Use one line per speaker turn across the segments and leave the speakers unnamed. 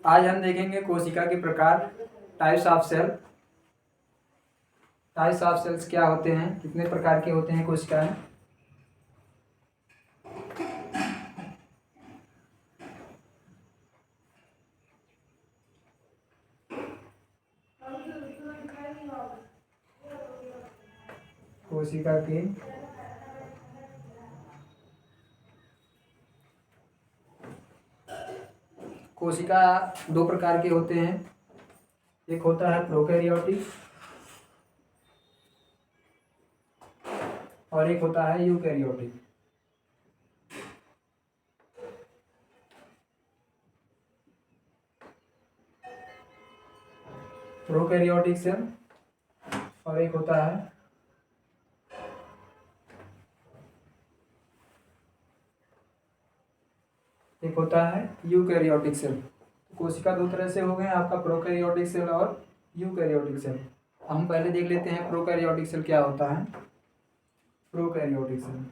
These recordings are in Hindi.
आज हम देखेंगे कोशिका के प्रकार, types of cell. Types of cells क्या होते हैं, कितने प्रकार के होते हैं कोशिकाएं। कोशिका के कोशिका दो प्रकार के होते हैं, एक होता है प्रोकैरियोटिक और एक होता है यूकैरियोटिक। प्रोकैरियोटिक सेल और एक होता है यूकैरियोटिक सेल। कोशिका दो तरह से हो गए, आपका प्रोकैरियोटिक सेल और यूकैरियोटिक सेल। हम पहले देख लेते हैं प्रोकैरियोटिक सेल क्या होता है। प्रोकैरियोटिक सेल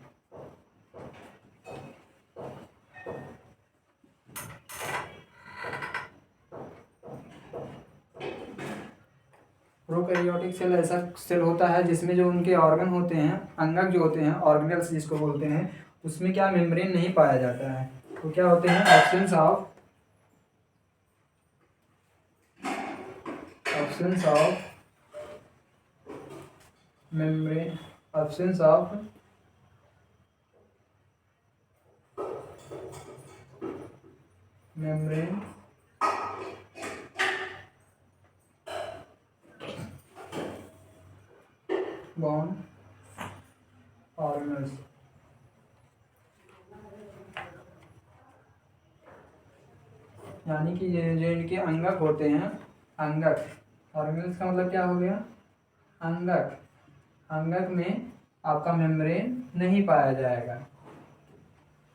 प्रोकैरियोटिक सेल ऐसा सेल होता है जिसमें जो उनके ऑर्गन होते हैं, अंगक जो होते हैं, ऑर्गेनेल्स जिसको बोलते हैं, उसमें क्या मेम्ब्रेन नहीं पाया जाता है। तो क्या होते हैं, absence of membrane, absence of membrane born organelles. यानी कि जो इनके अंगक होते हैं, अंगक, ऑर्गेनेल्स का मतलब क्या हो गया, अंगक। अंगक में आपका मेम्ब्रेन नहीं पाया जाएगा,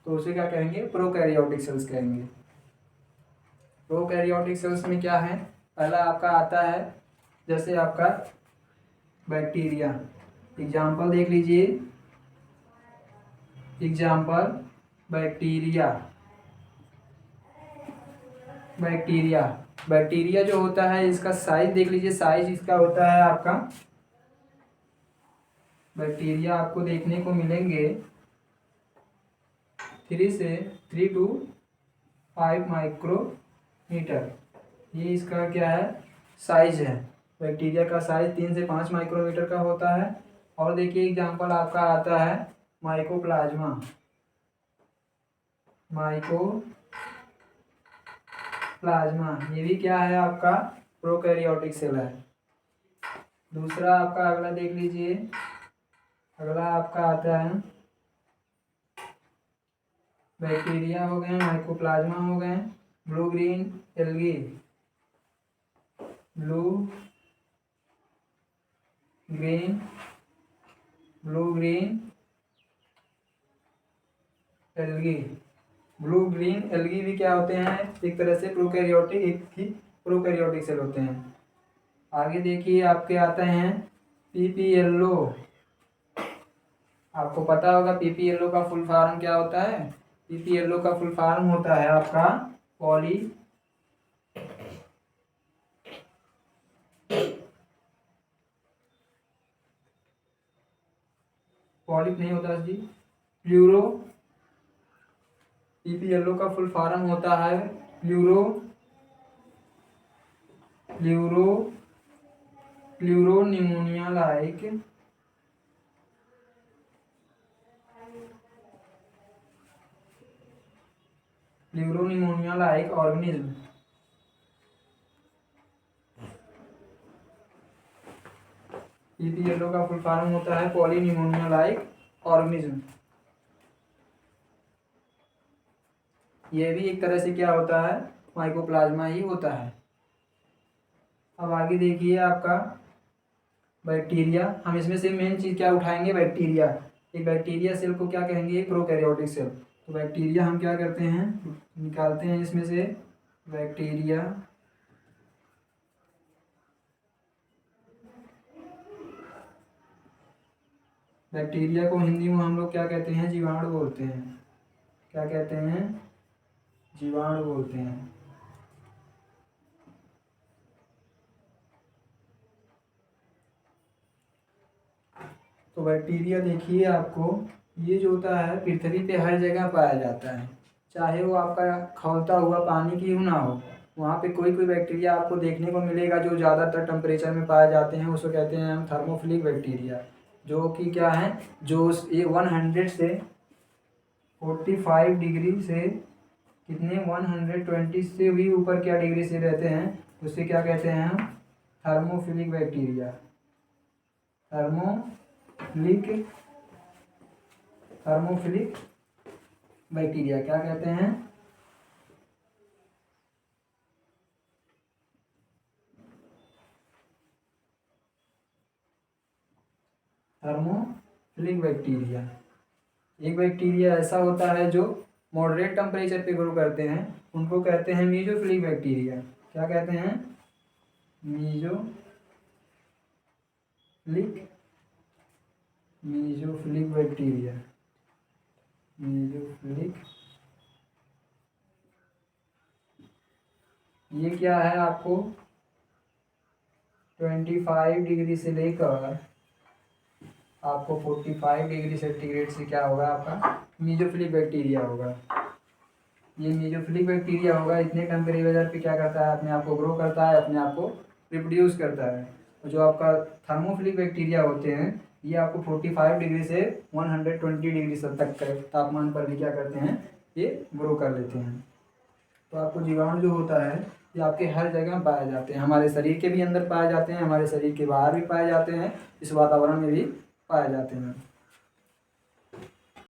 तो उसे क्या कहेंगे, प्रोकैरियोटिक सेल्स कहेंगे। प्रोकैरियोटिक सेल्स में क्या है, पहला आपका आता है जैसे आपका बैक्टीरिया। एग्जाम्पल देख लीजिए, एग्जाम्पल बैक्टीरिया। बैक्टीरिया जो होता है, इसका साइज देख लीजिए, साइज इसका होता है आपका, बैक्टीरिया आपको देखने को मिलेंगे 3 to 5 माइक्रोमीटर। ये इसका क्या है, साइज है। बैक्टीरिया का साइज 3 से 5 माइक्रोमीटर का होता है। और देखिए एग्जाम्पल आपका आता है माइकोप्लाज्मा। ये भी क्या है, आपका प्रोकैरियोटिक सेल है। दूसरा आपका अगला देख लीजिए, अगला आपका आता है, बैक्टीरिया हो गए, माइकोप्लाज्मा हो गए, blue green algae, blue green algae भी क्या होते हैं, एक तरह से प्रोकैरियोटिक, एक ही प्रोकैरियोटिक सेल होते हैं। आगे देखिए आपके आते हैं पीपीएलओ। आपको पता होगा पीपीएलओ का फुल फॉर्म क्या होता है। पीपीएलओ का फुल फॉर्म होता है आपका पॉलिप नहीं होता जी, पीपीएलओ का फुल फॉर्म होता है प्लूरोनिमोनिया लाइक ऑर्गेनिज्म। पीपीएलओ का फुल फॉर्म होता है पॉलीनिमोनिया लाइक ऑर्गेनिज्म। ये भी एक तरह से क्या होता है, माइकोप्लाज्मा ही होता है। अब आगे देखिए आपका बैक्टीरिया। हम इसमें से मेन चीज़ क्या उठाएंगे, बैक्टीरिया। एक बैक्टीरिया सेल को क्या कहेंगे, प्रोकैरियोटिक सेल। तो बैक्टीरिया हम क्या करते हैं, निकालते हैं इसमें से बैक्टीरिया। बैक्टीरिया को हिंदी में हम लोग क्या कहते हैं, जीवाणु बोलते हैं। क्या कहते हैं, जीवाणु बोलते हैं। तो बैक्टीरिया देखिए आपको, ये जो होता है पृथ्वी पे हर जगह पाया जाता है, चाहे वो आपका खौलता हुआ पानी क्यों ना हो, वहाँ पे कोई कोई बैक्टीरिया आपको देखने को मिलेगा जो ज़्यादातर टेम्परेचर में पाए जाते हैं, उसको कहते हैं हम थर्मोफिलिक बैक्टीरिया, जो कि क्या है, जो ये 100 से 45 डिग्री से कितने 120 से भी ऊपर क्या डिग्री से रहते हैं, उससे क्या कहते हैं हम, thermophilic bacteria. Thermophilic thermophilic bacteria क्या कहते हैं, थर्मोफिलिक बैक्टीरिया। एक बैक्टीरिया ऐसा होता है जो मॉडरेट टेम्परेचर पे ग्रो करते हैं, उनको कहते हैं मीजोफिलिक बैक्टीरिया। क्या कहते हैं, मीजोफिलिक बैक्टीरिया। मीजोफिलिक, ये क्या है आपको 25 डिग्री से लेकर आपको 45 डिग्री सेंटीग्रेड से क्या होगा, आपका मीजोफिलिक बैक्टीरिया होगा। ये मीजोफिलिक बैक्टीरिया होगा, इतने टेम्परेचर पे क्या करता है, अपने आप को ग्रो करता है, अपने आप को रिप्रोड्यूस करता है। और जो आपका थर्मोफिलिक बैक्टीरिया होते हैं, ये आपको 45 डिग्री से 120 डिग्री तक के तापमान पर भी क्या करते हैं, ये ग्रो कर लेते हैं। तो आपको जीवाणु जो होता है ये आपके हर जगह पाए जाते हैं, हमारे शरीर के भी अंदर पाए जाते हैं, हमारे शरीर के बाहर भी पाए जाते हैं, इस वातावरण में भी पाए जाते हैं।